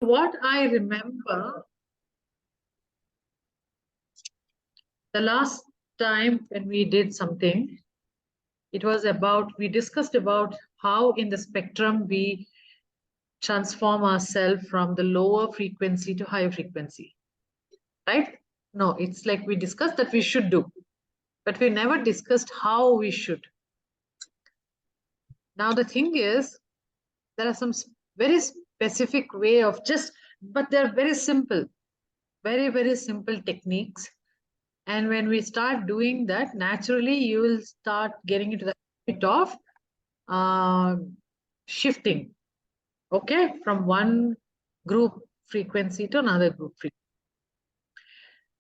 What I remember, the last time when we did something, it was about, we discussed about how in the spectrum we transform ourselves from the lower frequency to higher frequency, right? No, it's like we discussed that we should do, but we never discussed how we should. Now, the thing is, there are some very specific way of just, but they're very simple, very, very simple techniques. And when we start doing that, naturally, you will start getting into the habit of shifting, okay, from one group frequency to another group frequency.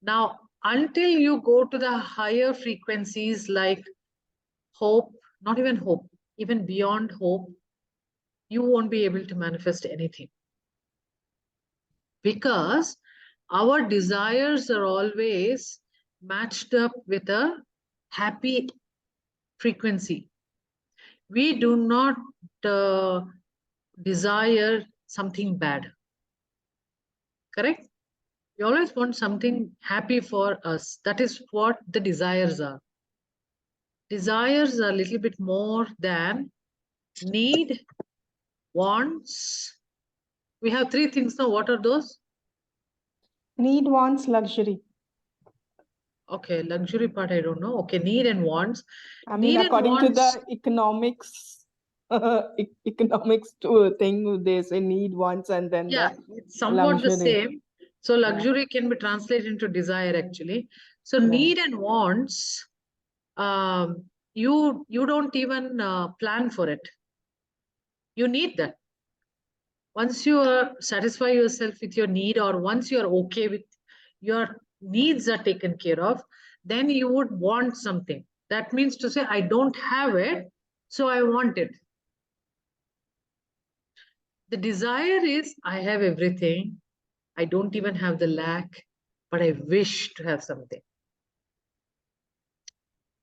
Now, until you go to the higher frequencies like hope, not even hope, even beyond hope, you won't be able to manifest anything. Because our desires are always matched up with a happy frequency. We do not desire something bad. Correct? We always want something happy for us. That is what the desires are. Desires are a little bit more than need, wants. We have three things now. What are those? Need, wants, luxury. Okay, luxury part, I don't know. Okay, need and wants. I mean, Need according and wants, to the economics, economics thing, they say need, wants, and then yeah, it's somewhat the luxury. same. So luxury can be translated into desire actually. So need and wants, you don't even plan for it. You need that. Once you satisfy yourself with your need, or once you're okay with your needs are taken care of, then you would want something. That means to say, I don't have it, so I want it. The desire is, I have everything. I don't even have the lack, but I wish to have something.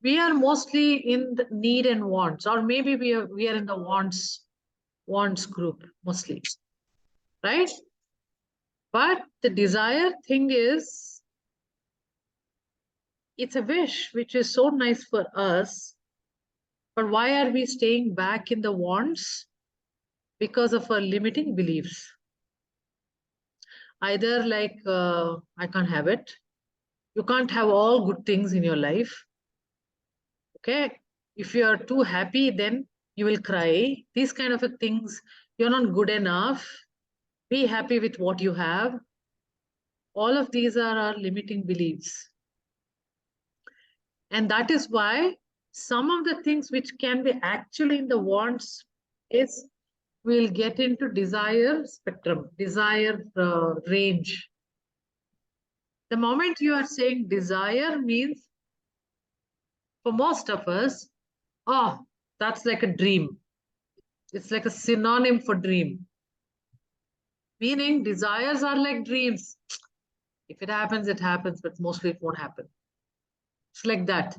We are mostly in the need and wants, or maybe we are in the wants group mostly, right? But the desire thing is, it's a wish which is so nice for us, but why are we staying back in the wants? Because of our limiting beliefs. Either like, I can't have it. You can't have all good things in your life. Okay. If you are too happy, then you will cry. These kind of things, you're not good enough. Be happy with what you have. All of these are our limiting beliefs. And that is why some of the things which can be actually in the wants is, we'll get into desire spectrum, desire range. The moment you are saying desire means, for most of us, oh, that's like a dream. It's like a synonym for dream. Meaning desires are like dreams. If it happens, it happens, but mostly it won't happen. It's like that.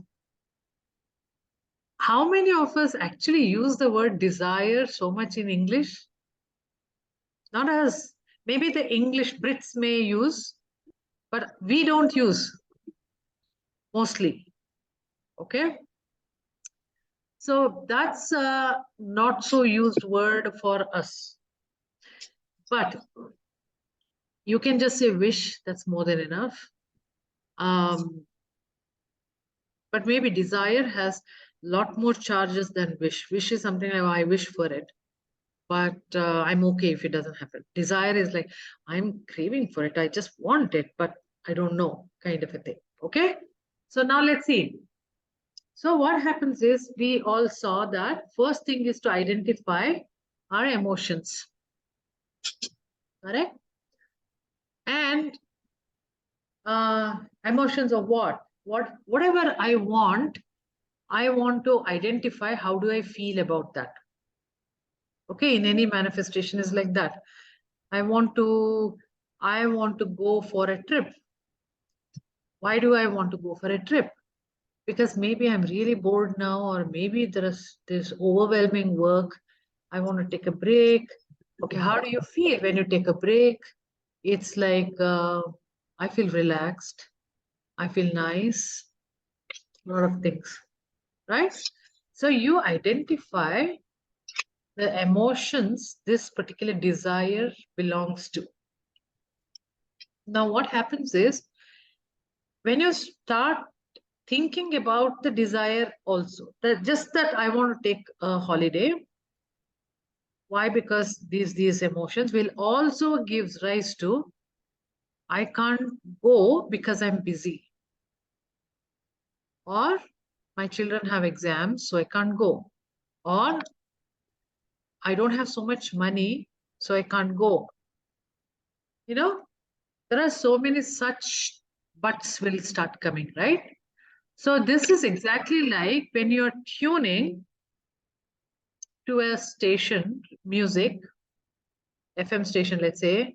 How many of us actually use the word desire so much in English? Not us. Maybe the English Brits may use, but we don't use mostly. Okay. So that's a not so used word for us. But you can just say wish, that's more than enough. But maybe desire has a lot more charges than wish. Wish is something like, I wish for it, but I'm okay if it doesn't happen. Desire is like, I'm craving for it. I just want it, but I don't know, kind of a thing. Okay. So now let's see. So what happens is, we all saw that first thing is to identify our emotions. Correct? And emotions of what? Whatever I want to identify how do I feel about that. Okay, in any manifestation is like that. I want to go for a trip. Why do I want to go for a trip? Because maybe I'm really bored now, or maybe there's overwhelming work. I want to take a break. Okay, how do you feel when you take a break? It's like, I feel relaxed. I feel nice. A lot of things, right? So you identify the emotions this particular desire belongs to. Now, what happens is when you start thinking about the desire also, that just that I want to take a holiday. Why? Because these emotions will also gives rise to I can't go because I'm busy, or my children have exams, so I can't go, or I don't have so much money, so I can't go. You know, there are so many such buts will start coming, right? So this is exactly like when you're tuning to a station, music, FM station, let's say,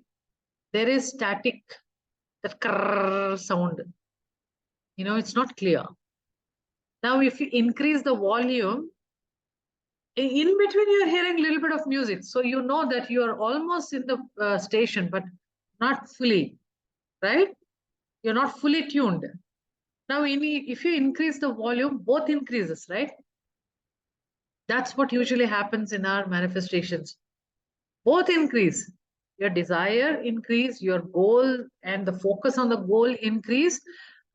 there is static, that krrr sound. It's not clear. Now, if you increase the volume, in between you're hearing a little bit of music. So you know that you are almost in the station, but not fully, right? You're not fully tuned. Now, if you increase the volume, both increases, right? That's what usually happens in our manifestations. Both increase. Your desire increase, your goal and the focus on the goal increase,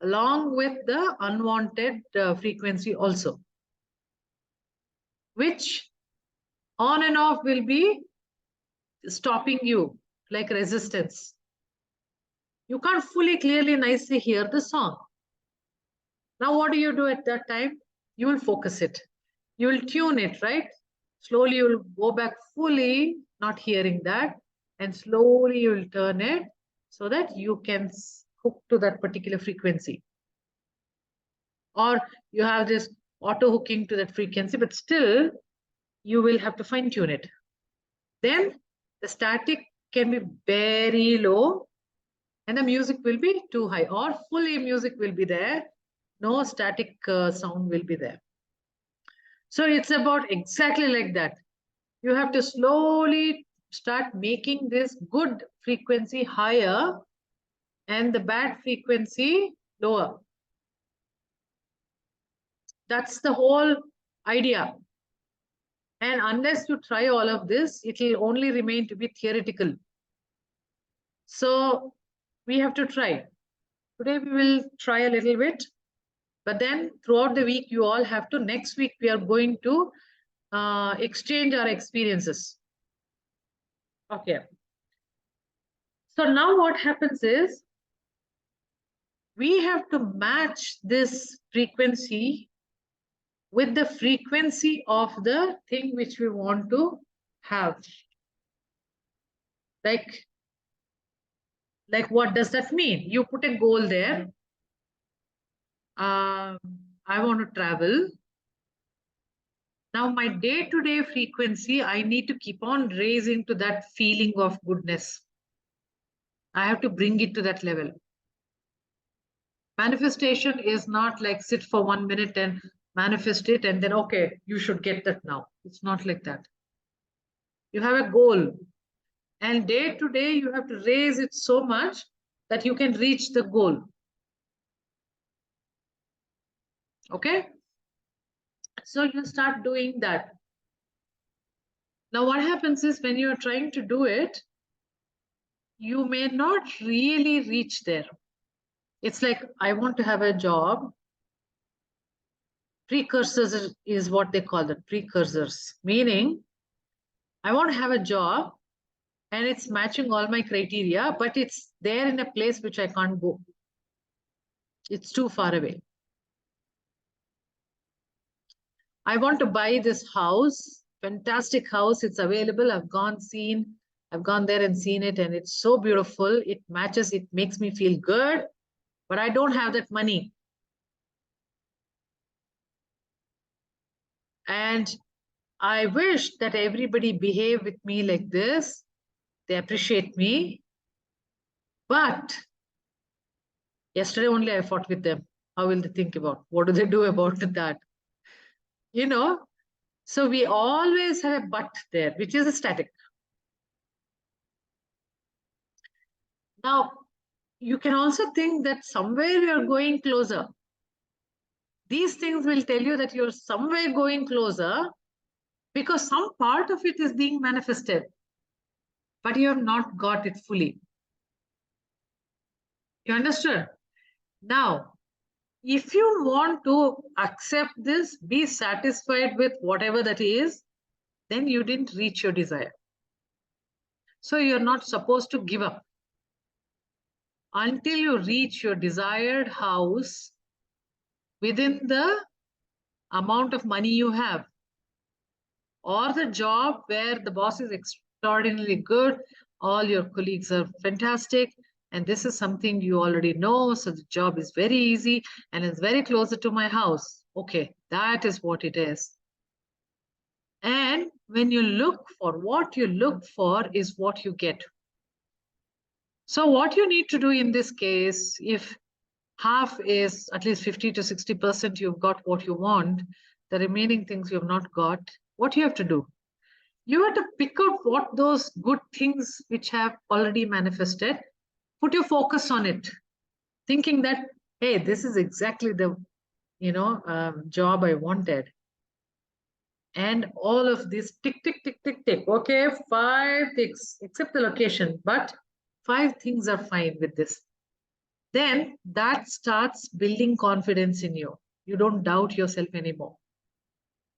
along with the unwanted frequency also, which on and off will be stopping you like resistance. You can't fully, clearly, nicely hear the song. Now, what do you do at that time? You will focus it. You will tune it, right? Slowly, you will go back fully, not hearing that. And slowly, you will turn it so that you can hook to that particular frequency. Or you have this auto hooking to that frequency, but still, you will have to fine tune it. Then the static can be very low and the music will be too high, or fully music will be there. No static sound will be there. So it's about exactly like that. You have to slowly start making this good frequency higher and the bad frequency lower. That's the whole idea. And unless you try all of this, it will only remain to be theoretical. So we have to try. Today we will try a little bit, but then throughout the week, you all have to, next week, we are going to exchange our experiences. Okay. So now what happens is we have to match this frequency with the frequency of the thing which we want to have. Like what does that mean? You put a goal there. I want to travel. Now my day-to-day frequency, I need to keep on raising to that feeling of goodness. I have to bring it to that level. Manifestation is not like sit for 1 minute and manifest it and then, okay, you should get that now. It's not like that. You have a goal and day to day, you have to raise it so much that you can reach the goal. Okay. So you start doing that. Now, what happens is when you're trying to do it, you may not really reach there. It's like, I want to have a job. Precursors is what they call it, precursors, meaning I want to have a job and it's matching all my criteria, but it's there in a place which I can't go. It's too far away. I want to buy this house, fantastic house. It's available. I've gone there and seen it, and it's so beautiful. It matches, it makes me feel good, but I don't have that money. And I wish that everybody behave with me like this. They appreciate me. But yesterday only I fought with them. How will they think about? What do they do about that? So we always have a but there, which is a static. Now, you can also think that somewhere you're going closer. These things will tell you that you're somewhere going closer because some part of it is being manifested, but you have not got it fully. You understood? Now, if you want to accept this, be satisfied with whatever that is, then you didn't reach your desire. So you're not supposed to give up. Until you reach your desired house within the amount of money you have, or the job where the boss is extraordinarily good, all your colleagues are fantastic, and this is something you already know, so the job is very easy and it's very closer to my house. Okay, that is what it is. And when you look for what you look for is what you get. So what you need to do in this case, if half is at least 50 to 60% you've got what you want, the remaining things you have not got, what you have to do? You have to pick out what those good things which have already manifested, put your focus on it, thinking that, hey, this is exactly the job I wanted. And all of this tick, tick, tick, tick, tick. Okay, 5 ticks, except the location, but 5 things are fine with this. Then that starts building confidence in you. You don't doubt yourself anymore.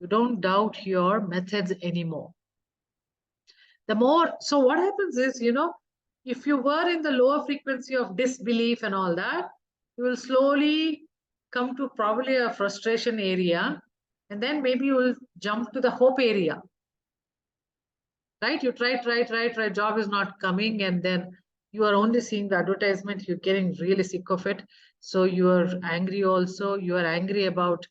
You don't doubt your methods anymore. So what happens is, if you were in the lower frequency of disbelief and all that, you will slowly come to probably a frustration area, and then maybe you will jump to the hope area. Right? You try, job is not coming, and then you are only seeing the advertisement, you're getting really sick of it. So you are angry also. You are angry about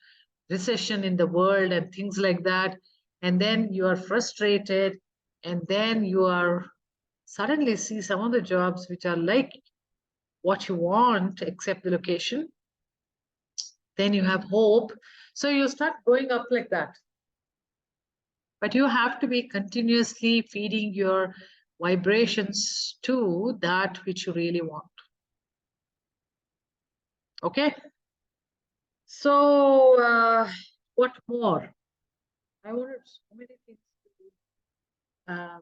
recession in the world and things like that. And then you are frustrated, and then you are suddenly see some of the jobs which are like what you want, except the location. Then you have hope. So you start going up like that. But you have to be continuously feeding your vibrations to that which you really want. Okay. So what more? I wanted so many things to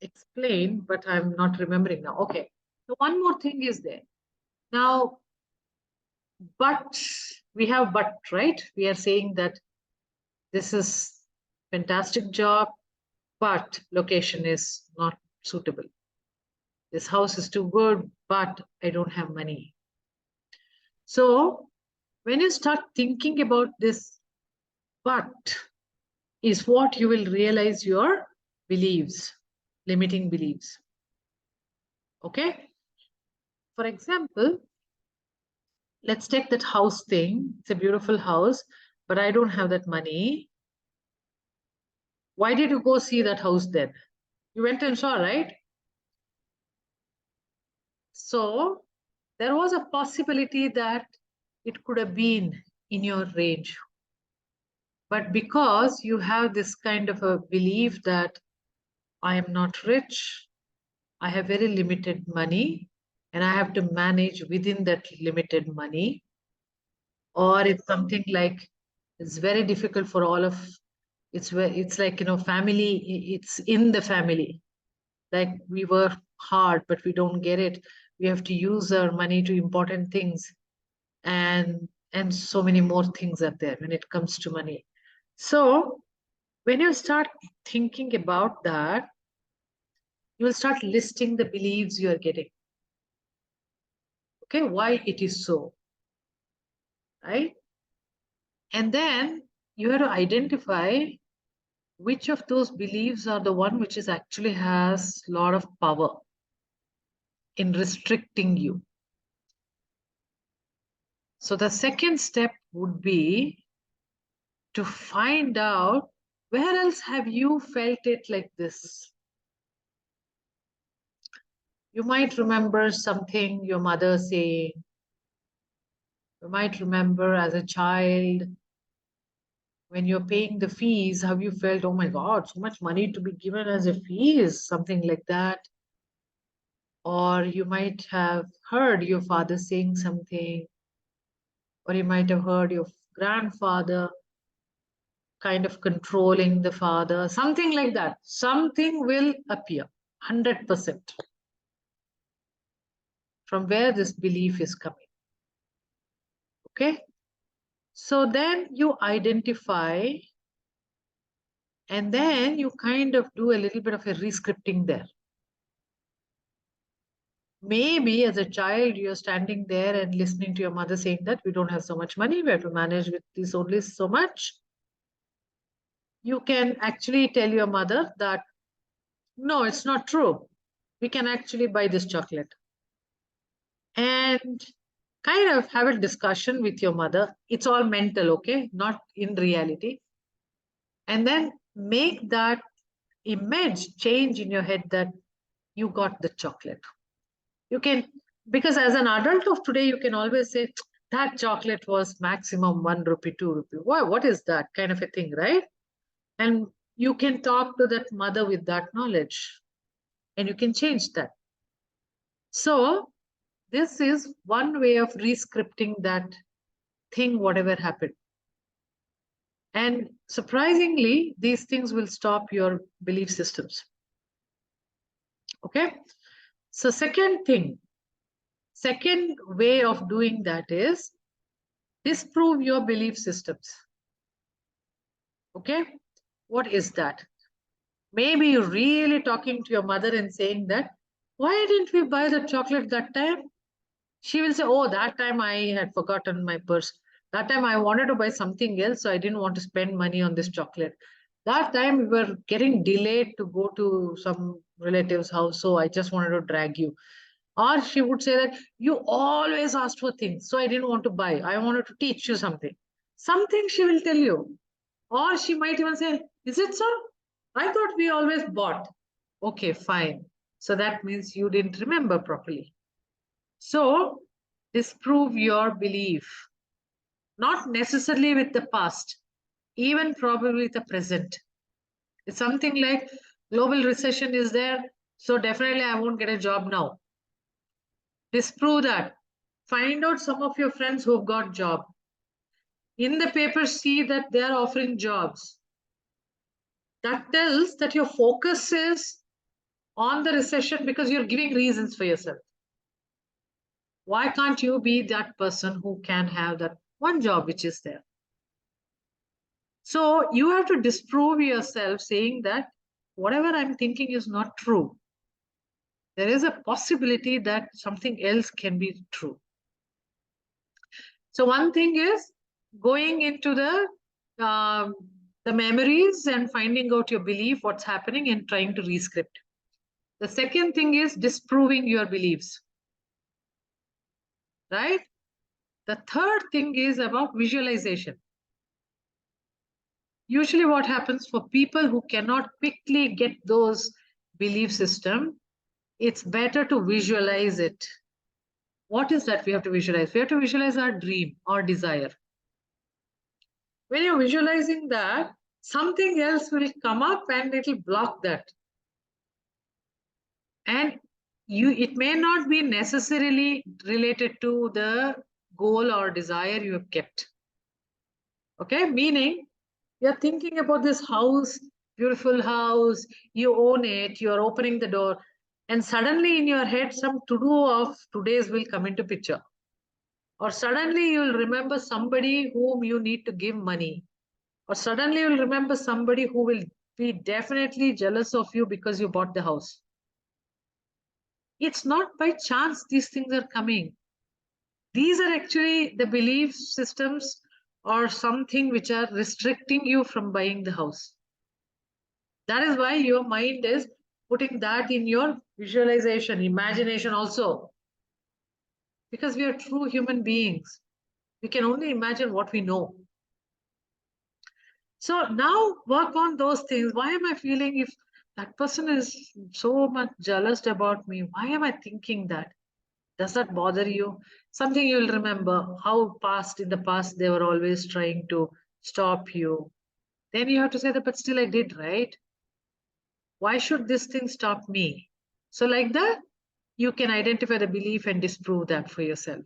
explain, but I'm not remembering now. Okay. So one more thing is there. Now, but we have but, right? We are saying that this is fantastic job, but location is not suitable. This house is too good, but I don't have money. So when you start thinking about this, but is what you will realize your beliefs, limiting beliefs. Okay. For example, let's take that house thing. It's a beautiful house, but I don't have that money. Why did you go see that house then? You went and saw, right? So there was a possibility that it could have been in your range. But because you have this kind of a belief that I am not rich, I have very limited money, and I have to manage within that limited money, or it's something like it's very difficult for all of it's like family, it's in the family, like we work hard but we don't get it, we have to use our money to important things, and so many more things are there when it comes to money. So when you start thinking about that, you will start listing the beliefs you are getting. Okay, why it is so, right? And then you have to identify which of those beliefs are the one which is actually has a lot of power in restricting you. So the second step would be to find out where else have you felt it like this. You might remember something your mother saying. You might remember as a child, when you're paying the fees, how you felt, oh my God, so much money to be given as a fees, something like that. or you might have heard your father saying something, or you might have heard your grandfather kind of controlling the father, something like that. Something will appear 100% from where this belief is coming. Okay. So then you identify, and then you kind of do a little bit of a rescripting there. Maybe as a child, you're standing there and listening to your mother saying that we don't have so much money, we have to manage with this only so much. You can actually tell your mother that, no, it's not true. We can actually buy this chocolate. And kind of have a discussion with your mother. It's all mental, okay? Not in reality. And then make that image change in your head that you got the chocolate. You can, because as an adult of today, you can always say, that chocolate was maximum 1 rupee, 2 rupee. What is that kind of a thing, right? And you can talk to that mother with that knowledge, and you can change that. So this is one way of rescripting that thing, whatever happened. And surprisingly, these things will stop your belief systems. Okay. So second way of doing that is disprove your belief systems. Okay. What is that? Maybe you're really talking to your mother and saying that, why didn't we buy the chocolate that time? She will say, oh, that time I had forgotten my purse. That time I wanted to buy something else, so I didn't want to spend money on this chocolate. That time we were getting delayed to go to some relative's house, so I just wanted to drag you. Or she would say that you always asked for things, so I didn't want to buy. I wanted to teach you something. Something she will tell you. Or she might even say, is it so? I thought we always bought. Okay, fine. So that means you didn't remember properly. So disprove your belief, not necessarily with the past, even probably the present. It's something like global recession is there, so definitely I won't get a job now. Disprove that. Find out some of your friends who've got job. In the paper, see that they are offering jobs. That tells that your focus is on the recession because you're giving reasons for yourself. Why can't you be that person who can have that one job which is there? So you have to disprove yourself saying that whatever I'm thinking is not true. There is a possibility that something else can be true. So one thing is going into the memories and finding out your belief, what's happening, and trying to rescript. The second thing is disproving your beliefs, right? The third thing is about visualization. Usually what happens for people who cannot quickly get those belief system, it's better to visualize it. What is that we have to visualize? We have to visualize our dream or desire. When you're visualizing that, something else will come up and it will block that. And it may not be necessarily related to the goal or desire you have kept. Okay, meaning you're thinking about this house, beautiful house, you own it, you're opening the door, and suddenly in your head, some to-do of today's will come into picture. Or suddenly you'll remember somebody whom you need to give money. Or suddenly you'll remember somebody who will be definitely jealous of you because you bought the house. It's not by chance these things are coming. These are actually the belief systems or something which are restricting you from buying the house. That is why your mind is putting that in your visualization, imagination also. Because we are true human beings. We can only imagine what we know. So now work on those things. Why am I feeling if that person is so much jealous about me? Why am I thinking that? Does that bother you? Something you'll remember how in the past, they were always trying to stop you. Then you have to say that, but still I did, right? Why should this thing stop me? So like that, you can identify the belief and disprove that for yourself.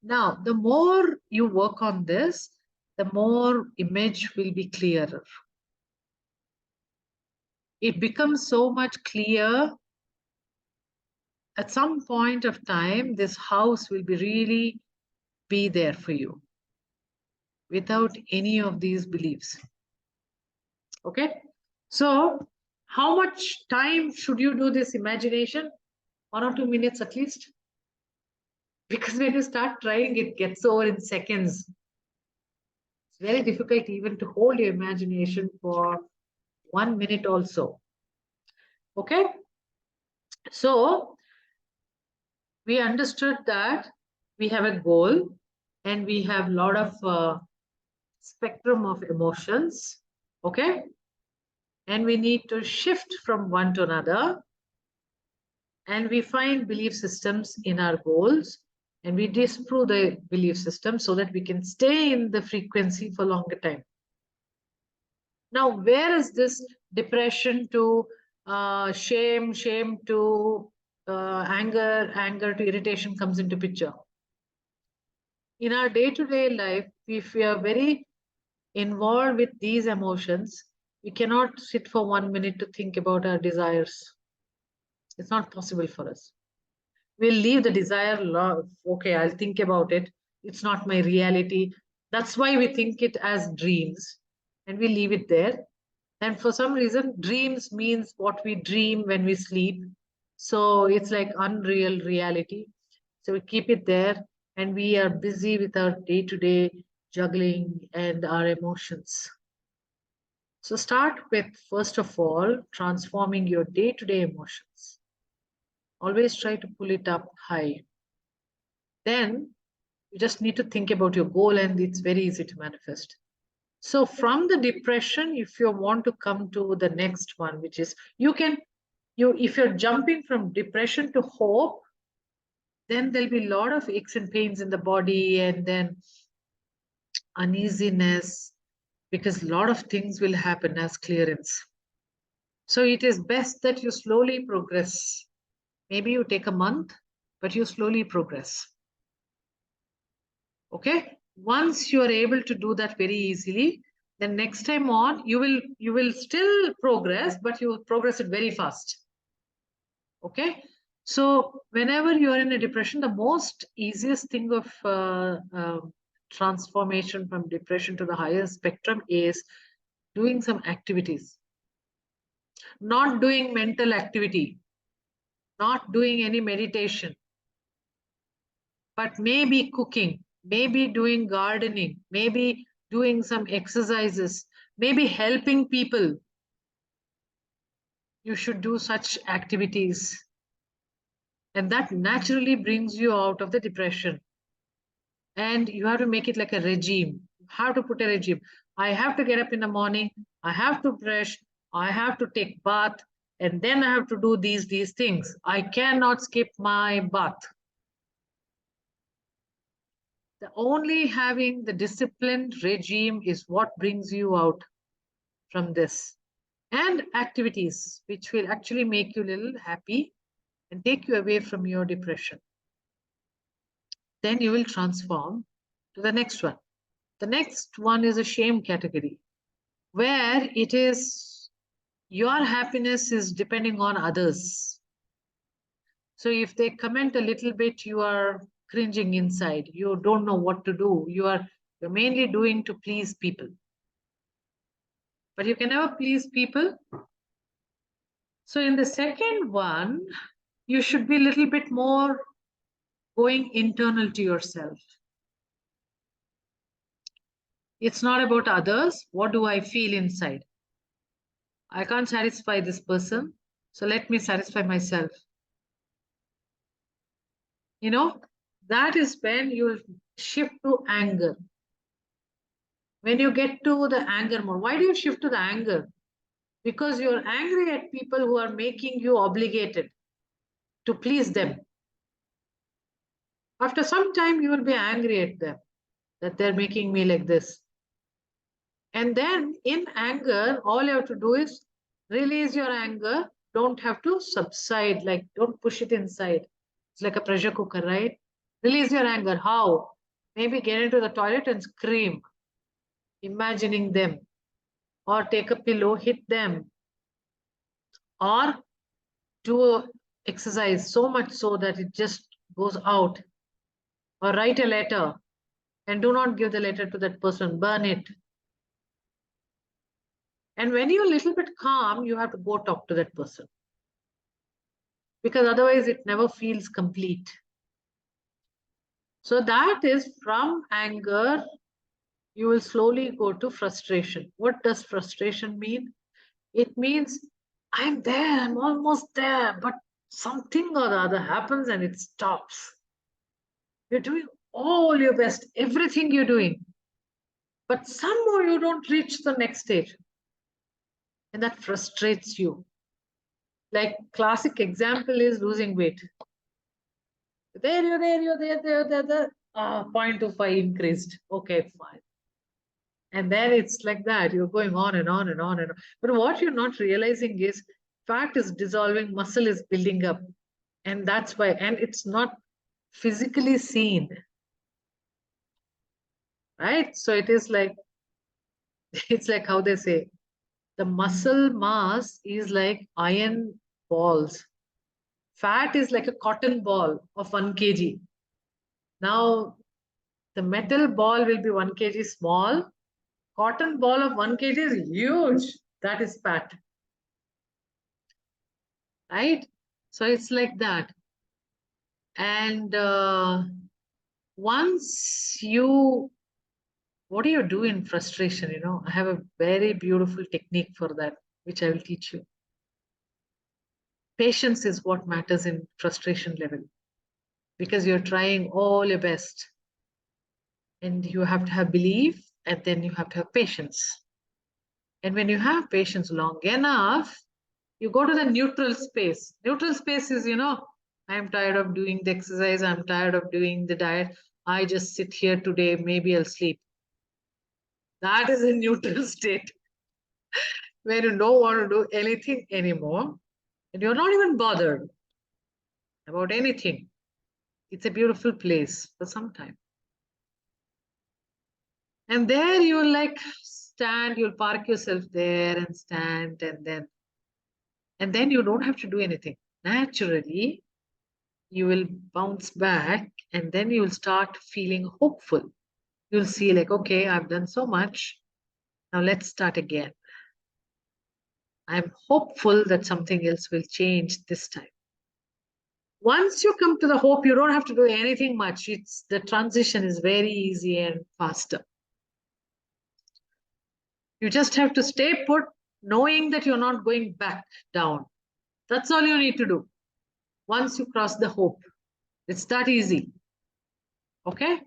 Now, the more you work on this, the more image will be clearer. It becomes so much clear. At some point of time, this house will really be there for you without any of these beliefs. Okay? So, how much time should you do this imagination? 1 or 2 minutes at least. Because when you start trying, it gets over in seconds. It's very difficult even to hold your imagination for 1 minute also. Okay? So, we understood that we have a goal and we have a lot of spectrum of emotions. Okay? And we need to shift from one to another. And we find belief systems in our goals and we disprove the belief system so that we can stay in the frequency for longer time. Now, where is this depression to shame, shame to anger, anger to irritation comes into picture? In our day-to-day life, if we are very involved with these emotions, we cannot sit for 1 minute to think about our desires. It's not possible for us. We'll leave the desire, okay, I'll think about it. It's not my reality. That's why we think it as dreams and we leave it there. And for some reason, dreams means what we dream when we sleep. So it's like unreal reality. So we keep it there and we are busy with our day-to-day juggling and our emotions. So start with, first of all, transforming your day-to-day emotions. Always try to pull it up high. Then you just need to think about your goal and it's very easy to manifest. So from the depression, if you want to come to the next one, which is if you're jumping from depression to hope, then there'll be a lot of aches and pains in the body and then uneasiness, because a lot of things will happen as clearance. So it is best that you slowly progress. Maybe you take a month, but you slowly progress. Okay? Once you are able to do that very easily, then next time on, you will still progress, but you will progress it very fast. Okay? So whenever you are in a depression, the most easiest thing of transformation from depression to the higher spectrum is doing some activities. Not doing mental activity, not doing any meditation, but maybe cooking, maybe doing gardening, maybe doing some exercises, maybe helping people. You should do such activities. And that naturally brings you out of the depression. And you have to make it like a regime. How to put a regime? I have to get up in the morning, I have to brush, I have to take bath, and then I have to do these things. I cannot skip my bath. The only having the disciplined regime is what brings you out from this. And activities which will actually make you a little happy and take you away from your depression. Then you will transform to the next one. The next one is a shame category, where it is your happiness is depending on others. So if they comment a little bit, you are cringing inside. You don't know what to do. You're mainly doing to please people. But you can never please people. So in the second one, you should be a little bit more going internal to yourself. It's not about others. What do I feel inside? I can't satisfy this person, so let me satisfy myself. You know, that is when you'll shift to anger. When you get to the anger mode, why do you shift to the anger? Because you're angry at people who are making you obligated to please them. After some time, you will be angry at them that they're making me like this. And then in anger, all you have to do is release your anger don't have to subside, like don't push it inside. It's like a pressure cooker, right? Release your anger. How? Maybe get into the toilet and scream, imagining them, or take a pillow, hit them, or do a exercise so much so that it just goes out, or write a letter and do not give the letter to that person, burn it. And when you're a little bit calm, you have to go talk to that person, because otherwise it never feels complete. So that is from anger, you will slowly go to frustration. What does frustration mean? It means I'm there, I'm almost there, but something or the other happens and it stops. You're doing all your best, everything you're doing, but somehow you don't reach the next stage. And that frustrates you. Like classic example is losing weight. There, you're there, you're there. 0.25 increased. Okay, fine. And then it's like that. You're going on and on and on and on. But what you're not realizing is fat is dissolving, muscle is building up. And that's why, and it's not physically seen. Right? So it is like, it's like how they say, the muscle mass is like iron balls. Fat is like a cotton ball of 1 kg. Now, the metal ball will be 1 kg small. Cotton ball of 1 kg is huge. That is fat. Right? So it's like that. And once you, what do you do in frustration? You know, I have a very beautiful technique for that, which I will teach you. Patience is what matters in frustration level, because you're trying all your best. And you have to have belief, and then you have to have patience. And when you have patience long enough, you go to the neutral space. Neutral space is, you know, I'm tired of doing the exercise, I'm tired of doing the diet. I just sit here today, maybe I'll sleep. That is a neutral state where you don't want to do anything anymore. And you're not even bothered about anything. It's a beautiful place for some time. And there you'll like stand, you'll park yourself there and stand, and then you don't have to do anything. Naturally, you will bounce back, and then you'll start feeling hopeful. You'll see like, okay, I've done so much. Now let's start again. I'm hopeful that something else will change this time. Once you come to the hope, you don't have to do anything much. It's the transition is very easy and faster. You just have to stay put, knowing that you're not going back down. That's all you need to do. Once you cross the hope, it's that easy. Okay?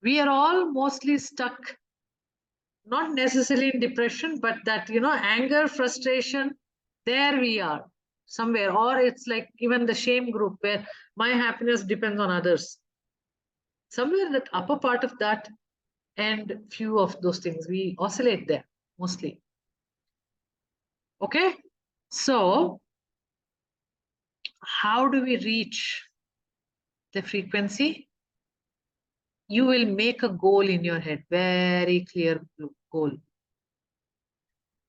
We are all mostly stuck, not necessarily in depression, but that, you know, anger, frustration, there we are somewhere. Or it's like even the shame group where my happiness depends on others. Somewhere that upper part of that, and few of those things, we oscillate there mostly. Okay? So, how do we reach the frequency? You will make a goal in your head, very clear goal.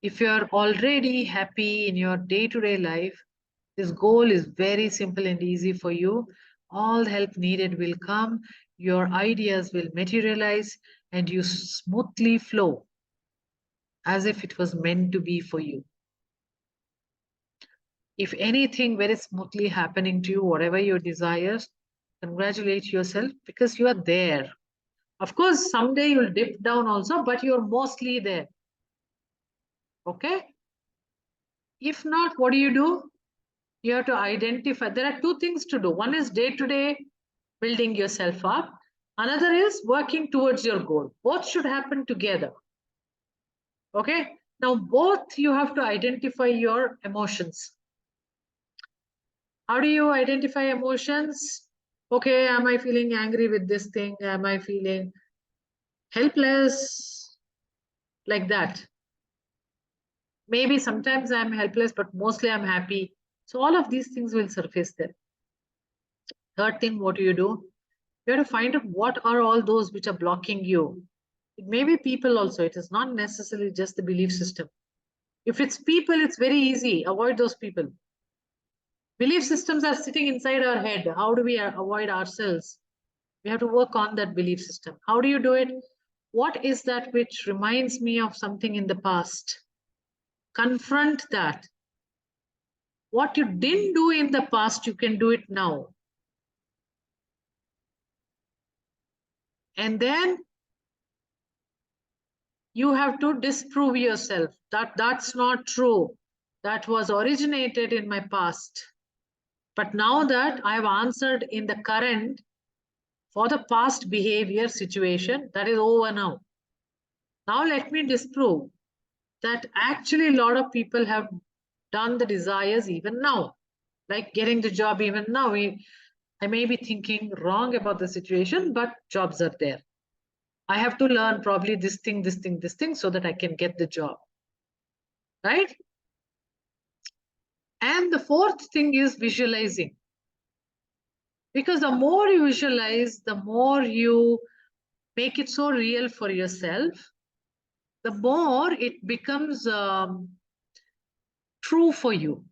If you are already happy in your day-to-day life, this goal is very simple and easy for you. All help needed will come, your ideas will materialize, and you smoothly flow as if it was meant to be for you. If anything very smoothly happening to you, whatever your desires, congratulate yourself, because you are there. Of course, someday you'll dip down also, but you're mostly there. Okay? If not, what do? You have to identify. There are two things to do. One is day-to-day building yourself up. Another is working towards your goal. Both should happen together. Okay? Now, both you have to identify your emotions. How do you identify emotions? Okay, am I feeling angry with this thing? Am I feeling helpless? Like that. Maybe sometimes I'm helpless, but mostly I'm happy. So all of these things will surface there. Third thing, what do? You have to find out what are all those which are blocking you. It may be people also. It is not necessarily just the belief system. If it's people, it's very easy. Avoid those people. Belief systems are sitting inside our head. How do we avoid ourselves? We have to work on that belief system. How do you do it? What is that which reminds me of something in the past? Confront that. What you didn't do in the past, you can do it now. And then you have to disprove yourself that that's not true. That was originated in my past. But now that I've answered in the current for the past behavior situation, that is over now. Now let me disprove that actually a lot of people have done the desires even now, like getting the job even now. I may be thinking wrong about the situation, but jobs are there. I have to learn probably this thing, so that I can get the job, right? And the fourth thing is visualizing. Because the more you visualize, the more you make it so real for yourself, the more it becomes true for you.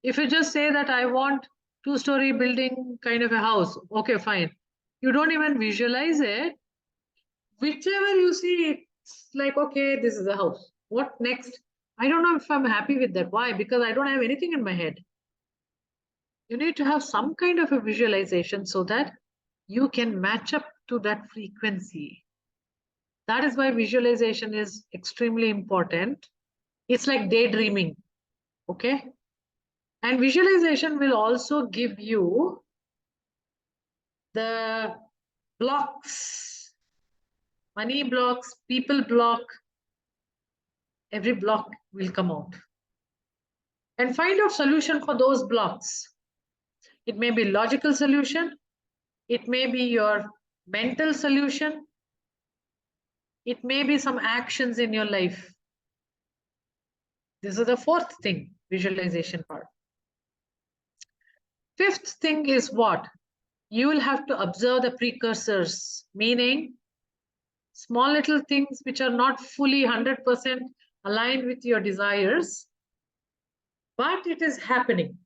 If you just say that I want 2-story building kind of a house, okay, fine. You don't even visualize it. Whichever you see, it's like, okay, this is a house. What next? I don't know if I'm happy with that. Why? Because I don't have anything in my head. You need to have some kind of a visualization so that you can match up to that frequency. That is why visualization is extremely important. It's like daydreaming, okay? And visualization will also give you the blocks, money blocks, people block, every block will come out. And find out solution for those blocks. It may be logical solution. It may be your mental solution. It may be some actions in your life. This is the fourth thing, visualization part. Fifth thing is what? You will have to observe the precursors, meaning small little things which are not fully 100% aligned with your desires, but it is happening.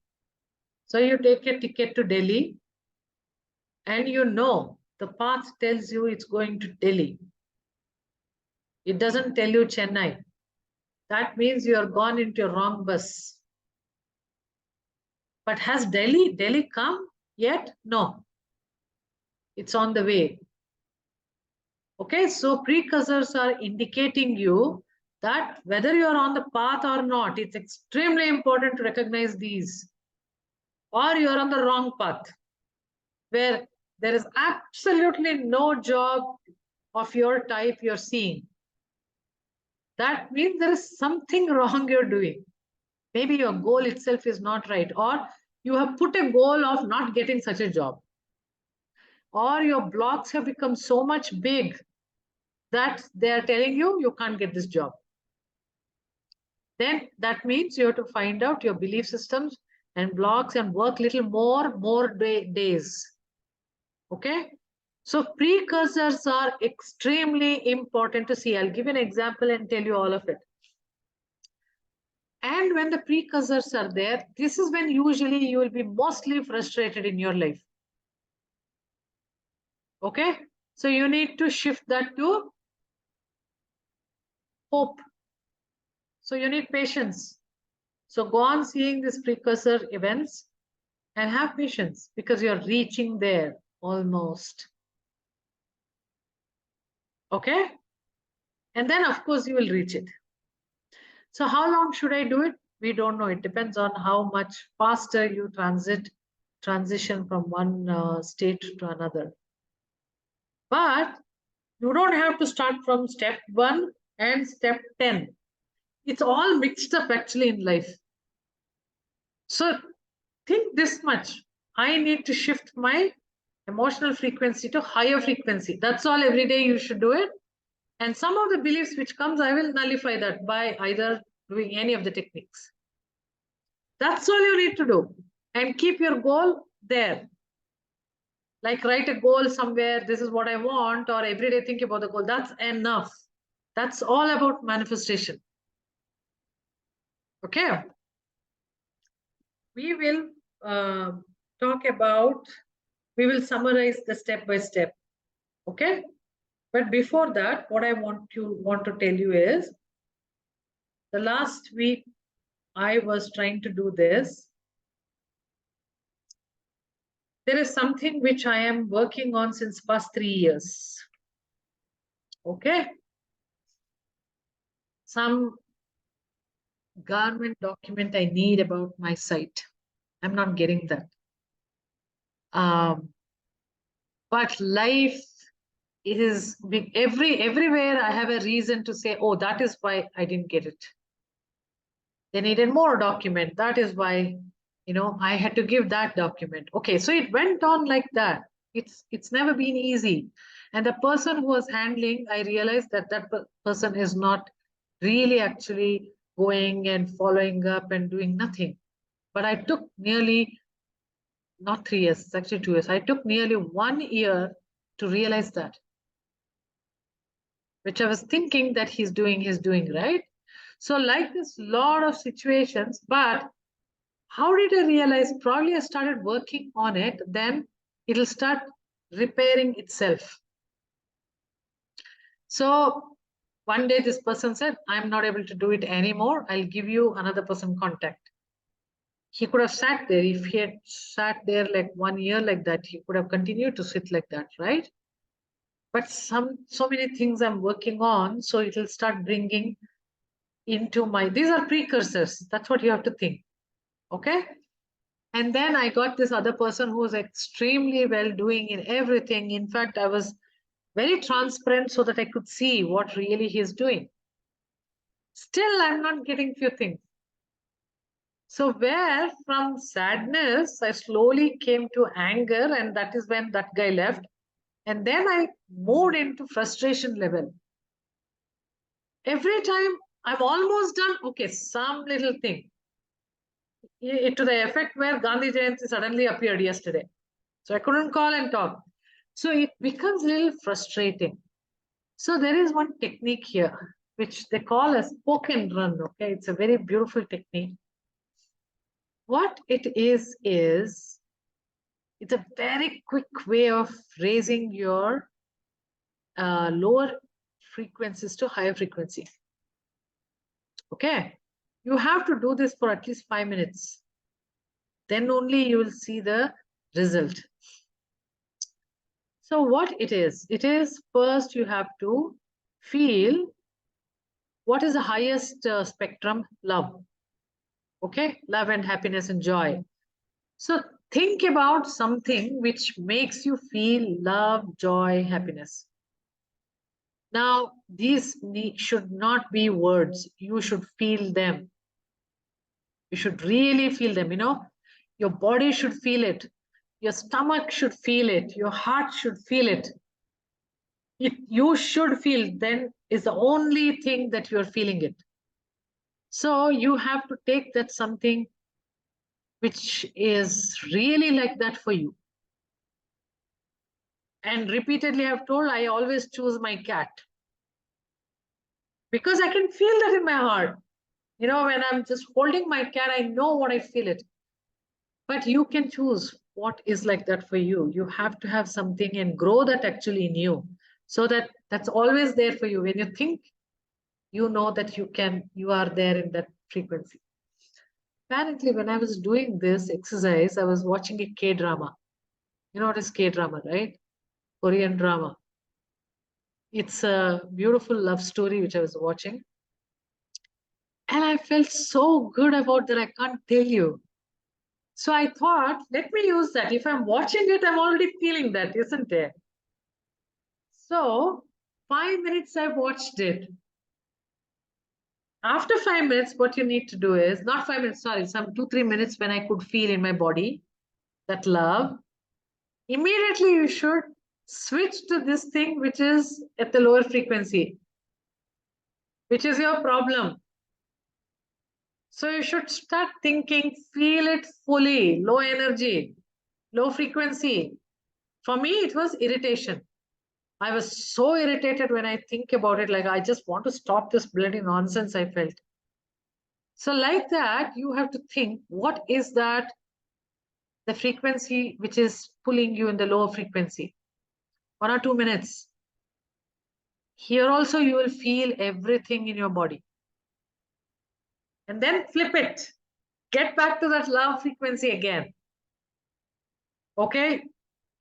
So you take a ticket to Delhi and you know the path tells you it's going to Delhi. It doesn't tell you Chennai. That means you are gone into a wrong bus. But has Delhi come yet? No. It's on the way. Okay, so precursors are indicating you that whether you're on the path or not, it's extremely important to recognize these. Or you're on the wrong path, where there is absolutely no job of your type you're seeing. That means there is something wrong you're doing. Maybe your goal itself is not right, or you have put a goal of not getting such a job, or your blocks have become so much big that they are telling you you can't get this job. Then that means you have to find out your belief systems and blocks and work little more days. Okay. So precursors are extremely important to see. I'll give an example and tell you all of it. And when the precursors are there, this is when usually you will be mostly frustrated in your life. Okay. So you need to shift that to hope. So you need patience. So go on seeing these precursor events and have patience because you're reaching there almost. Okay. And then of course you will reach it. So how long should I do it? We don't know. It depends on how much faster you transition from one state to another. But you don't have to start from step 1 and step 10. It's all mixed up actually in life. So think this much. I need to shift my emotional frequency to higher frequency. That's all. Every day you should do it. And some of the beliefs which comes, I will nullify that by either doing any of the techniques. That's all you need to do. And keep your goal there. Like write a goal somewhere, this is what I want, or every day think about the goal. That's enough. That's all about manifestation. Okay. We will talk about, we will summarize the step by step. Okay. But before that, what I want to tell you is, the last week I was trying to do this. There is something which I am working on since past 3 years. Okay. Some government document I need about my site. I'm not getting that. But life is big. Everywhere I have a reason to say, oh, that is why I didn't get it. They needed more document. That is why, I had to give that document. Okay, so it went on like that. It's never been easy. And the person who was handling, I realized that person is not really actually going and following up and doing nothing. But I took nearly, not 3 years, it's actually 2 years. I took nearly 1 year to realize that. Which I was thinking that he's doing, right? So like this, lot of situations, but how did I realize? Probably I started working on it, then it'll start repairing itself. So one day this person said, I'm not able to do it anymore. I'll give you another person contact. He could have sat there. If he had sat there like 1 year like that, he could have continued to sit like that, right? But so many things I'm working on, so it'll start bringing into these are precursors. That's what you have to think. Okay. And then I got this other person who was extremely well doing in everything. In fact, I was very transparent so that I could see what really he's doing. Still, I'm not getting few things. So where from sadness, I slowly came to anger, and that is when that guy left. And then I moved into frustration level. Every time I'm almost done, okay, some little thing. To the effect where Gandhi Jayanti suddenly appeared yesterday. So I couldn't call and talk. So it becomes a little frustrating. So there is one technique here, which they call as poke and run. Okay, it's a very beautiful technique. What it is it's a very quick way of raising your lower frequencies to higher frequency. Okay, you have to do this for at least 5 minutes. Then only you will see the result. So what it is first you have to feel what is the highest spectrum, love. Okay, love and happiness and joy. So think about something which makes you feel love, joy, happiness. Now, these should not be words. You should feel them. You should really feel them, Your body should feel it. Your stomach should feel it. Your heart should feel it. You should feel, then is the only thing that you're feeling it. So you have to take that something which is really like that for you. And repeatedly I've told, I always choose my cat. Because I can feel that in my heart. When I'm just holding my cat, I know what I feel it. But you can choose what is like that for you. You have to have something and grow that actually in you. So that's always there for you. When you think, you know that you are there in that frequency. Apparently, when I was doing this exercise, I was watching a K-drama. You know what is K-drama, right? Korean drama. It's a beautiful love story which I was watching. And I felt so good about that, I can't tell you. So I thought, let me use that. If I'm watching it, I'm already feeling that, isn't it? So 5 minutes I watched it. After 5 minutes, what you need to do is, not 5 minutes, sorry, some 2-3 minutes when I could feel in my body that love, immediately you should switch to this thing which is at the lower frequency. which is your problem. So you should start thinking, feel it fully, low energy, low frequency. For me, it was irritation. I was so irritated when I think about it, like I just want to stop this bloody nonsense I felt. So like that, you have to think, what is that, the frequency which is pulling you in the lower frequency? 1 or 2 minutes. Here also you will feel everything in your body. And then flip it. Get back to that love frequency again. Okay?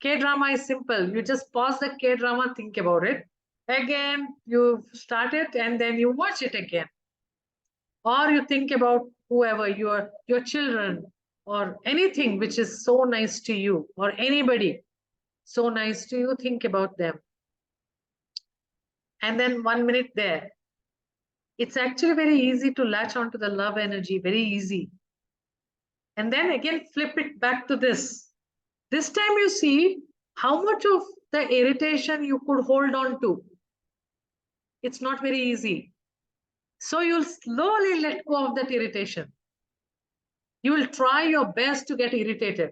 K-drama is simple. You just pause the K-drama, think about it. Again, you start it and then you watch it again. Or you think about whoever, your children, or anything which is so nice to you, or anybody so nice to you, think about them. And then 1 minute there. It's actually very easy to latch onto the love energy, very easy. And then again, flip it back to this. This time you see how much of the irritation you could hold on to. It's not very easy. So you'll slowly let go of that irritation. You will try your best to get irritated.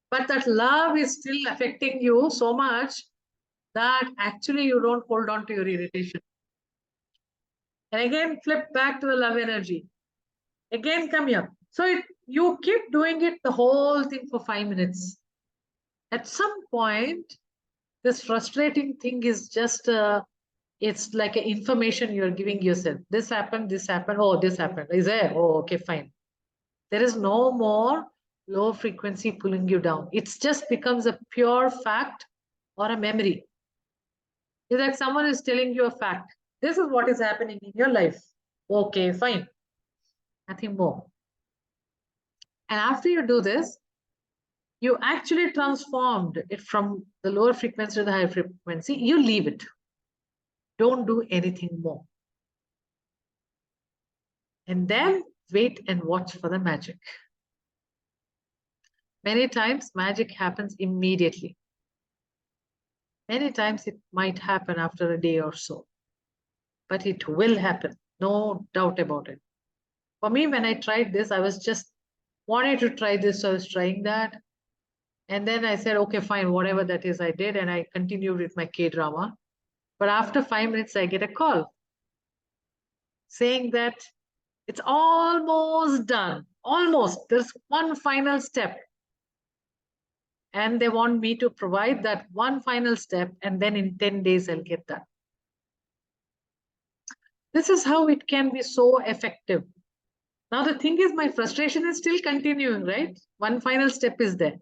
But that love is still affecting you so much that actually you don't hold on to your irritation. And again, flip back to the love energy. Again, come here. So you keep doing it, the whole thing, for 5 minutes. At some point, this frustrating thing is just, it's like an information you're giving yourself. This happened, oh, this happened. Is there? Oh, okay, fine. There is no more low frequency pulling you down. It just becomes a pure fact or a memory. It's like someone is telling you a fact. This is what is happening in your life. Okay, fine. Nothing more. And after you do this, you actually transformed it from the lower frequency to the higher frequency. You leave it. Don't do anything more. And then wait and watch for the magic. Many times, magic happens immediately. Many times it might happen after a day or so. But it will happen. No doubt about it. For me, when I tried this, I was just wanted to try this. So I was trying that. And then I said, okay, fine, whatever that is, I did. And I continued with my K-drama. But after 5 minutes, I get a call saying that it's almost done. Almost. There's one final step. And they want me to provide that one final step. And then in 10 days, I'll get that. This is how it can be so effective. Now, the thing is, my frustration is still continuing, right? One final step is there.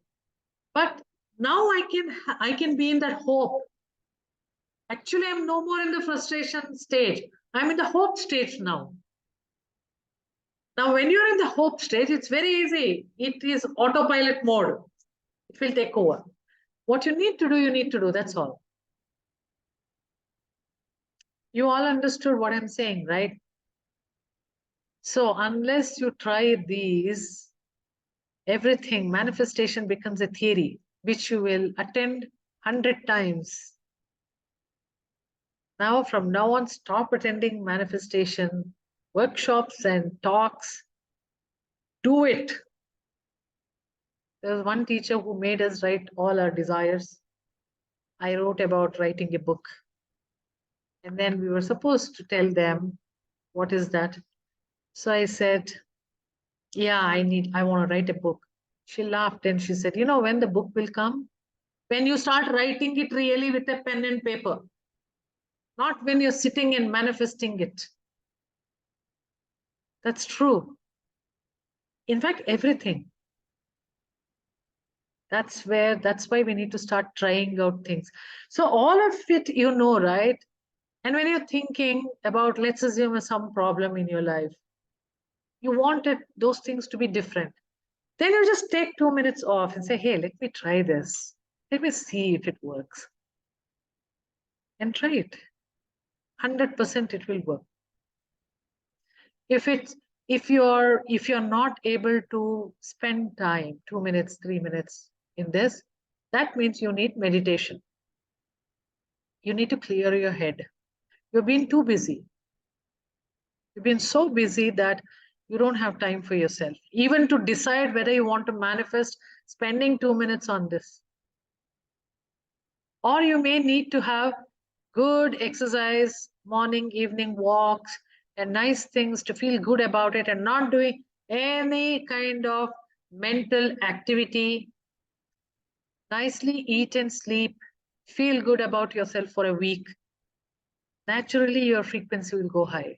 But now I can be in that hope. Actually, I'm no more in the frustration stage. I'm in the hope stage now. Now, when you're in the hope stage, it's very easy. It is autopilot mode. It will take over. What you need to do, that's all. You all understood what I'm saying, right? So unless you try these, everything, manifestation becomes a theory, which you will attend 100 times. Now, from now on, stop attending manifestation workshops and talks. Do it. There was one teacher who made us write all our desires. I wrote about writing a book. And then we were supposed to tell them, what is that? So I said, yeah, I want to write a book. She laughed and she said, you know, when the book will come? When you start writing it really with a pen and paper, not when you're sitting and manifesting it. That's true. In fact, everything. That's why we need to start trying out things. So all of it, you know, right? And when you're thinking about, let's assume some problem in your life, you wanted those things to be different. Then you just take 2 minutes off and say, hey, let me try this. Let me see if it works. And try it. 100% it will work. If you're not able to spend time, 2 minutes, 3 minutes in this, that means you need meditation. You need to clear your head. You've been too busy. You've been so busy that you don't have time for yourself, even to decide whether you want to manifest spending 2 minutes on this. Or you may need to have good exercise, morning, evening walks, and nice things to feel good about it and not doing any kind of mental activity. Nicely eat and sleep, feel good about yourself for a week. Naturally, your frequency will go high.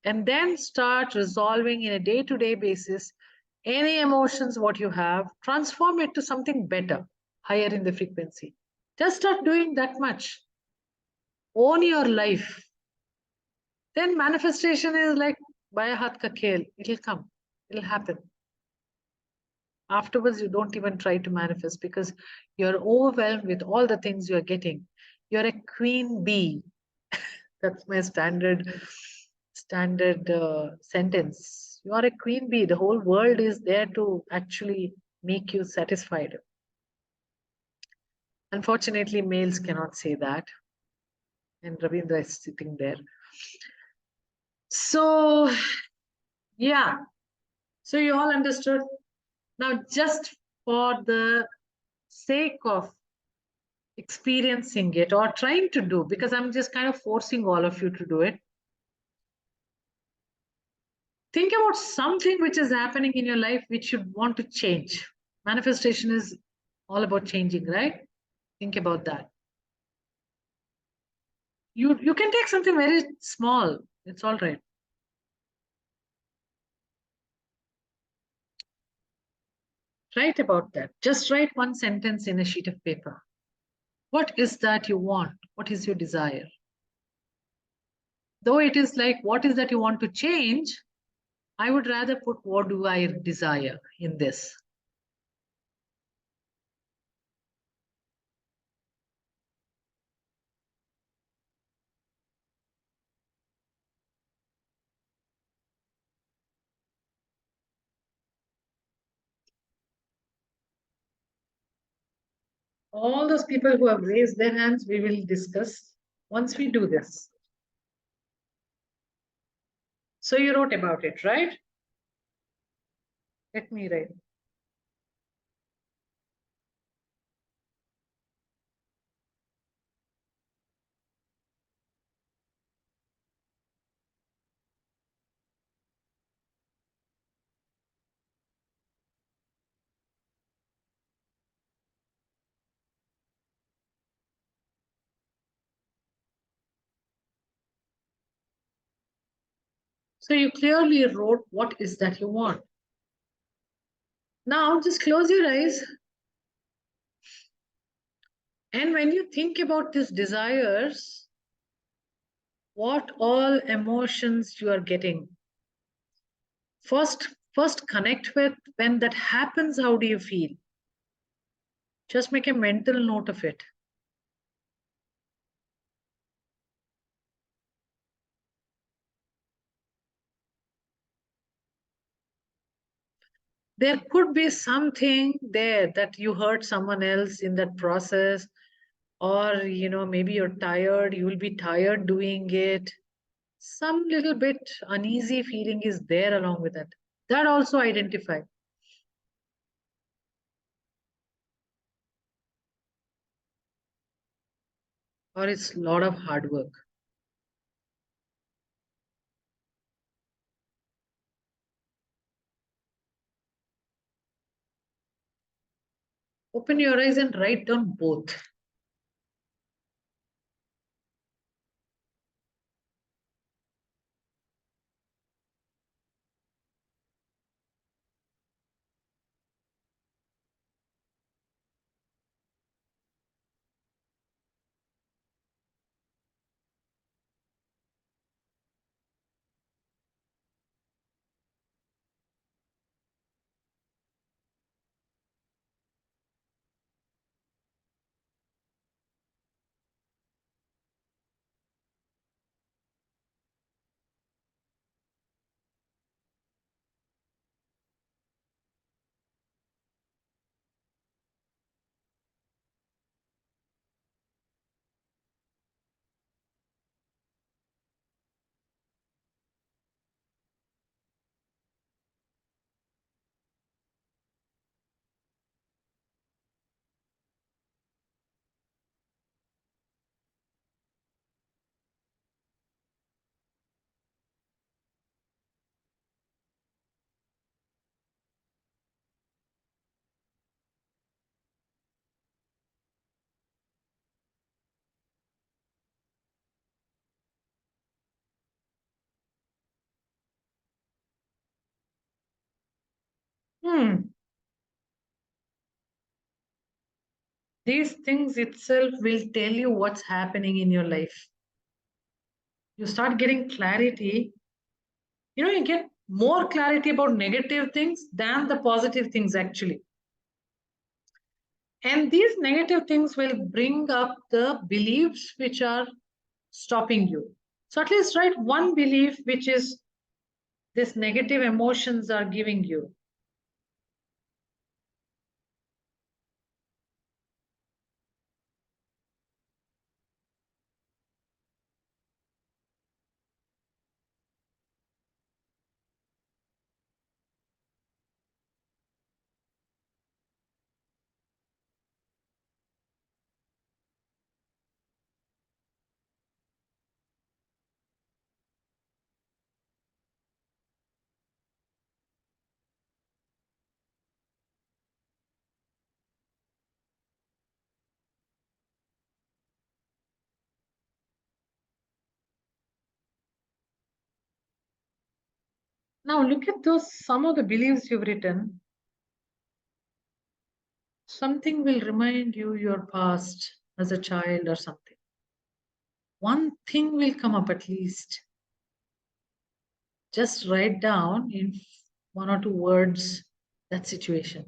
And then start resolving in a day-to-day basis any emotions what you have, transform it to something better, higher in the frequency. Just start doing that much. Own your life. Then manifestation is like baya hath ka khel. It'll come. It'll happen. Afterwards, you don't even try to manifest because you're overwhelmed with all the things you're getting. You're a queen bee. That's my standard sentence. You are a queen bee. The whole world is there to actually make you satisfied. Unfortunately, males cannot say that. And Ravindra is sitting there. So, yeah. So you all understood. Now, just for the sake of experiencing it or trying to do, because I'm just kind of forcing all of you to do it. Think about something which is happening in your life which you want to change. Manifestation is all about changing, right? Think about that. You can take something very small. It's all right. Write about that. Just write one sentence in a sheet of paper. What is that you want? What is your desire? Though it is like, what is that you want to change? I would rather put, what do I desire in this? All those people who have raised their hands, we will discuss once we do this. So you wrote about it, right? Let me write. So you clearly wrote what is that you want. Now just close your eyes. And when you think about these desires, what all emotions you are getting. First connect with when that happens, how do you feel? Just make a mental note of it. There could be something there that you hurt someone else in that process, or maybe you're tired, you will be tired doing it. Some little bit uneasy feeling is there along with that. That also identify. Or it's a lot of hard work. Open your eyes and write down both. These things itself will tell you what's happening in your life. You start getting clarity. You get more clarity about negative things than the positive things, actually. And these negative things will bring up the beliefs which are stopping you. So at least write one belief which is this negative emotions are giving you. Now look at some of the beliefs you've written. Something will remind you your past as a child or something. One thing will come up at least. Just write down in 1 or 2 words that situation.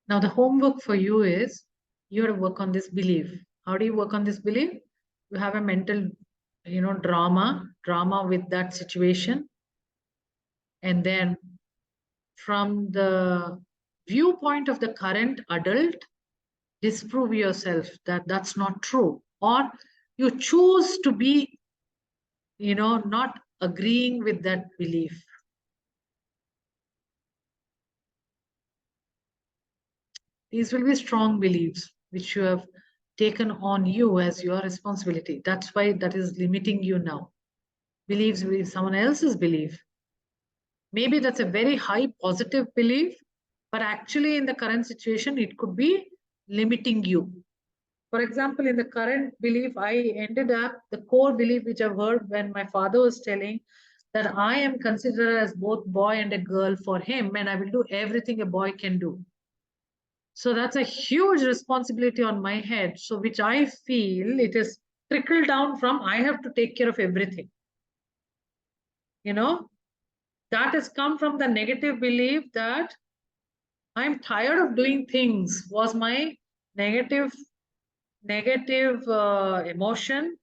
Now the homework for you is you have to work on this belief. How do you work on this belief? You have a mental, drama with that situation. And then from the viewpoint of the current adult, disprove yourself that that's not true. Or you choose to be, not agreeing with that belief. These will be strong beliefs which you have taken on you as your responsibility. That's why that is limiting you now. Believes with someone else's belief. Maybe that's a very high positive belief, but actually in the current situation, it could be limiting you. For example, in the current belief, I ended up the core belief which I've heard when my father was telling that I am considered as both boy and a girl for him, and I will do everything a boy can do. So that's a huge responsibility on my head. So which I feel it is trickled down from I have to take care of everything. That has come from the negative belief that I'm tired of doing things was my negative emotion,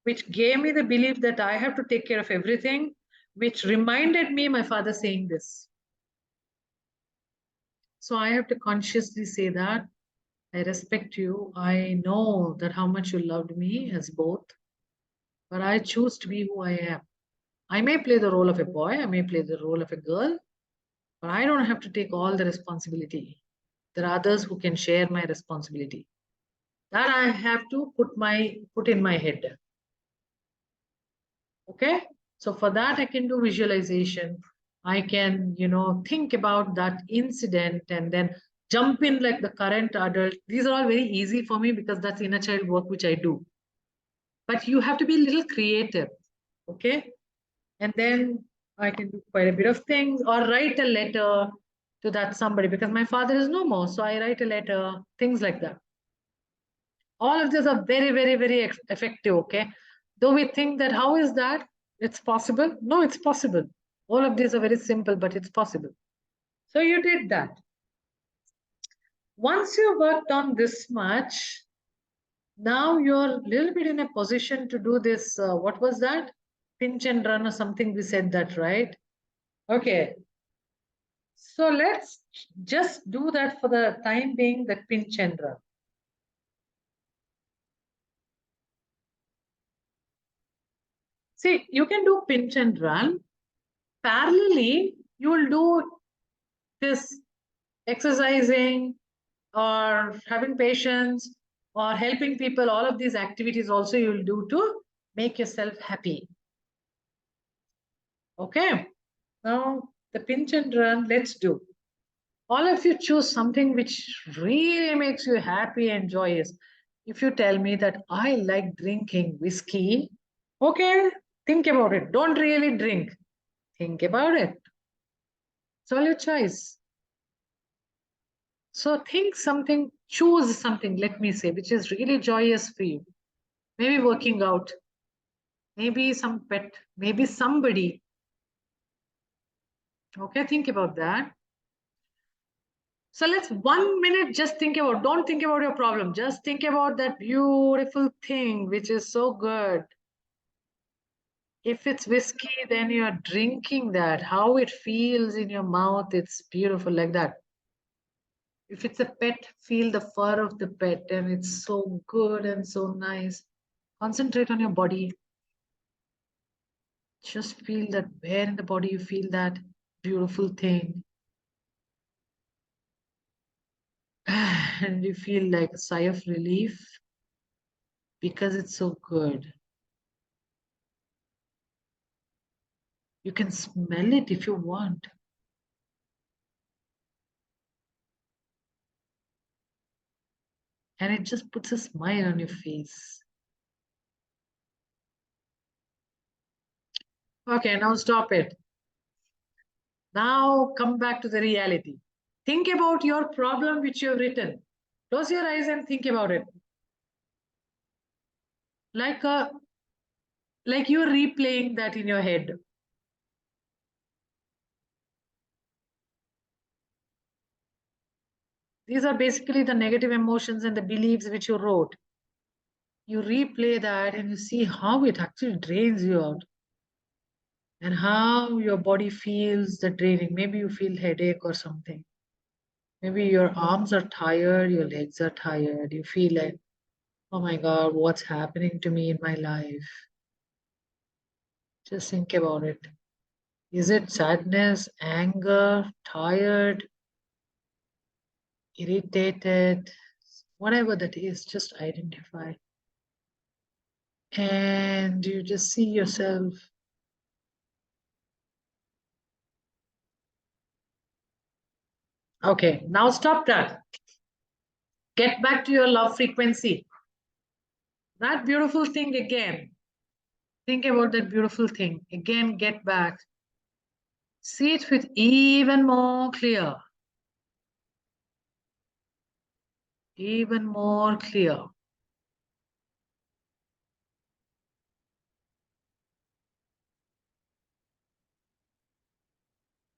which gave me the belief that I have to take care of everything, which reminded me my father saying this. So I have to consciously say that I respect you. I know that how much you loved me as both, but I choose to be who I am. I may play the role of a boy, I may play the role of a girl, but I don't have to take all the responsibility. There are others who can share my responsibility. That I have to put in my head. Okay? So for that, I can do visualization. I can, think about that incident and then jump in like the current adult. These are all very easy for me because that's inner child work, which I do. But you have to be a little creative. Okay? And then I can do quite a bit of things or write a letter to that somebody because my father is no more. So I write a letter, things like that. All of these are very, very, very effective. Okay. Though we think that how is that? It's possible. No, it's possible. All of these are very simple, but it's possible. So you did that. Once you worked on this much, now you're a little bit in a position to do this. What was that? Pinch and run or something. We said that, right? Okay. So let's just do that for the time being, the pinch and run. See, you can do pinch and run. Parallelly, you will do this exercising or having patience or helping people. All of these activities also you will do to Make yourself happy. Okay. Now the pinch and run, let's do. All of you choose something which really makes you happy and joyous. If you tell me that I like drinking whiskey, okay, think about it. Don't really drink. Think about it. It's all your choice. So think something, choose something, let me say, which is really joyous for you. Maybe working out, maybe some pet, maybe somebody. Okay, think about that. So let's 1 minute just think about, don't think about your problem. Just think about that beautiful thing, which is so good. If it's whiskey, then you're drinking that. How it feels in your mouth, it's beautiful like that. If it's a pet, feel the fur of the pet, and it's so good and so nice. Concentrate on your body. Just feel that where in the body you feel that beautiful thing. And you feel like a sigh of relief because it's so good. You can smell it if you want. And it just puts a smile on your face. Okay, now stop it. Now come back to the reality. Think about your problem which you have written. Close your eyes and think about it. Like you're replaying that in your head. These are basically the negative emotions and the beliefs which you wrote. You replay that and you see how it actually drains you out and how your body feels the draining. Maybe you feel headache or something. Maybe your arms are tired, your legs are tired. You feel like, oh my God, what's happening to me in my life? Just think about it. Is it sadness, anger, tired, irritated? Whatever that is, just identify. And you just see yourself. Okay, now stop that. Get back to your love frequency. That beautiful thing again. Think about that beautiful thing. Again, get back. See it with even more clear. Even more clear.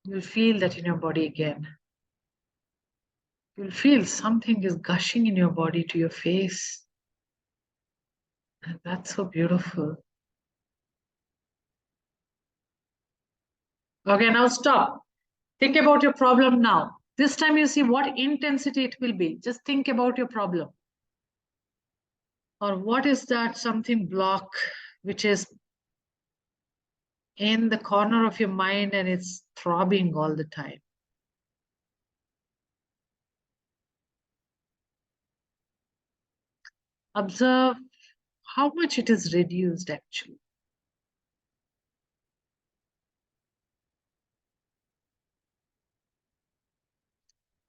You'll feel that in your body again. You'll feel something is gushing in your body to your face. And that's so beautiful. Okay, now stop. Think about your problem now. This time you see what intensity it will be. Just think about your problem. Or what is that something block which is in the corner of your mind and it's throbbing all the time. Observe how much it is reduced actually.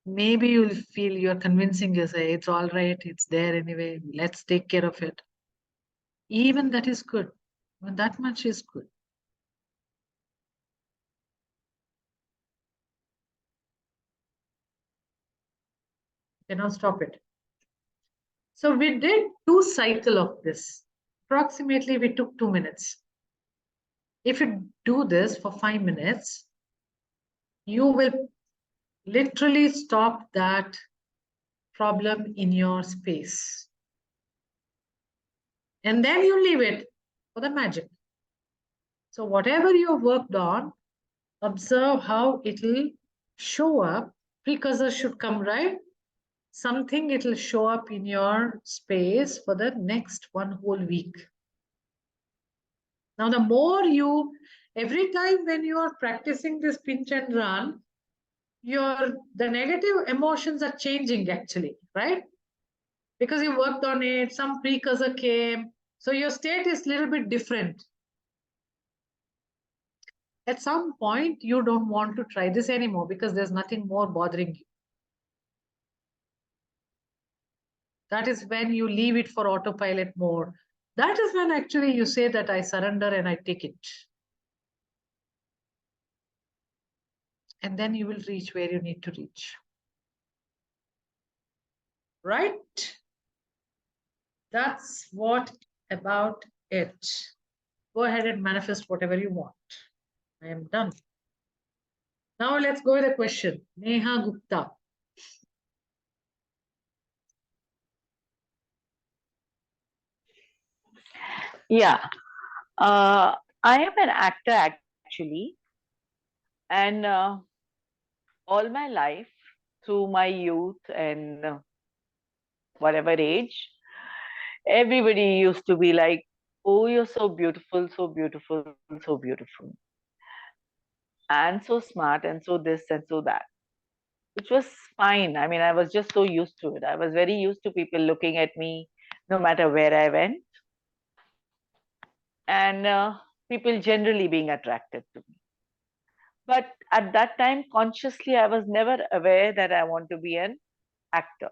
Maybe you'll feel you're convincing yourself it's all right, it's there anyway, let's take care of it. Even that is good. When that much is good. Cannot stop it. So we did 2 cycles of this. Approximately we took 2 minutes. If you do this for 5 minutes, you will literally stop that problem in your space. And then you leave it for the magic. So whatever you worked on, observe how it'll show up. Precursor should come, right? Something it'll show up in your space for the next 1 whole week. Now, the more you, every time when you are practicing this pinch and run, the negative emotions are changing actually, right? Because you worked on it, some precursor came, So your state is a little bit different. At some point, you don't want to try this anymore because there's nothing more bothering you. That is when you leave it for autopilot mode. That is when actually you say that I surrender and I take it. And then you will reach where you need to reach. Right? That's what about it. Go ahead and manifest whatever you want. I am done. Now let's go with the question. Neha Gupta. Yeah, I am an actor actually, and all my life, through my youth and whatever age, everybody used to be like, "Oh, you're so beautiful, so beautiful, so beautiful, and so smart, and so this and so that," which was fine. I mean, I was just so used to it. I was very used to people looking at me no matter where I went, and people generally being attracted to me. But at that time, consciously, I was never aware that I want to be an actor.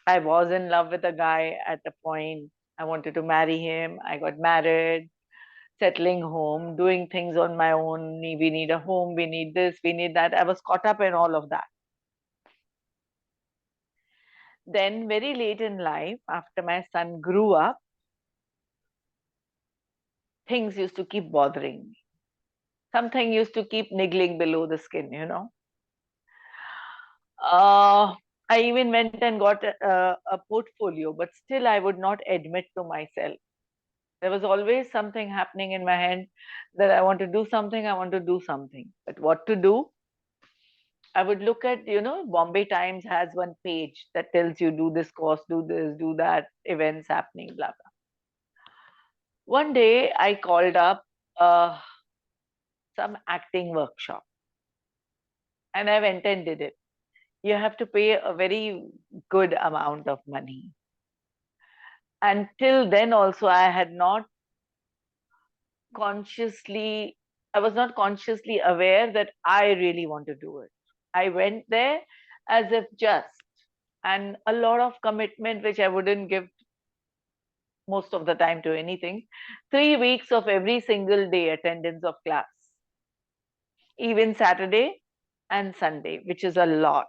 I was in love with a guy at a point. I wanted to marry him. I got married, settling home, doing things on my own. We need a home, we need this, we need that. I was caught up in all of that. Then, very late in life, after my son grew up, things used to keep bothering me. Something used to keep niggling below the skin, you know. I even went and got a portfolio, but still I would not admit to myself. There was always something happening in my head that I want to do something, I want to do something. But what to do? I would look at, Bombay Times has one page that tells you do this course, do this, do that, events happening, blah, blah. One day I called up uh, some acting workshop and I went and did it. You have to pay a very good amount of money. Until then also I was not consciously aware that I really want to do it. I went there as if just, and a lot of commitment which I wouldn't give most of the time to anything. 3 weeks of every single day attendance of class, even Saturday and Sunday, which is a lot.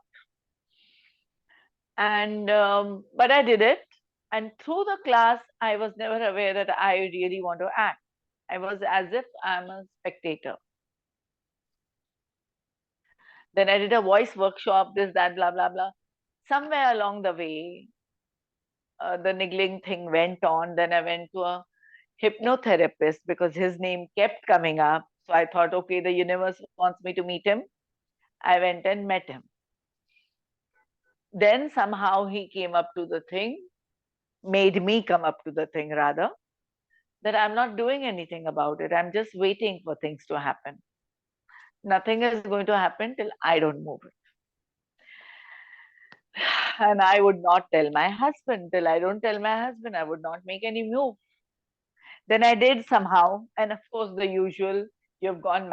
And but I did it, and through the class I was never aware that I really want to act. I was as if I'm a spectator. Then I did a voice workshop, this, that, blah, blah, blah. Somewhere along the way, the niggling thing went on. Then I went to a hypnotherapist because his name kept coming up. So I thought, okay, the universe wants me to meet him. I went and met him. Then somehow he came up to the thing, made me come up to the thing rather, that I'm not doing anything about it. I'm just waiting for things to happen. Nothing is going to happen till I don't move it. And I would not tell my husband. Till I don't tell my husband, I would not make any move. Then I did somehow. And of course, the usual, you've gone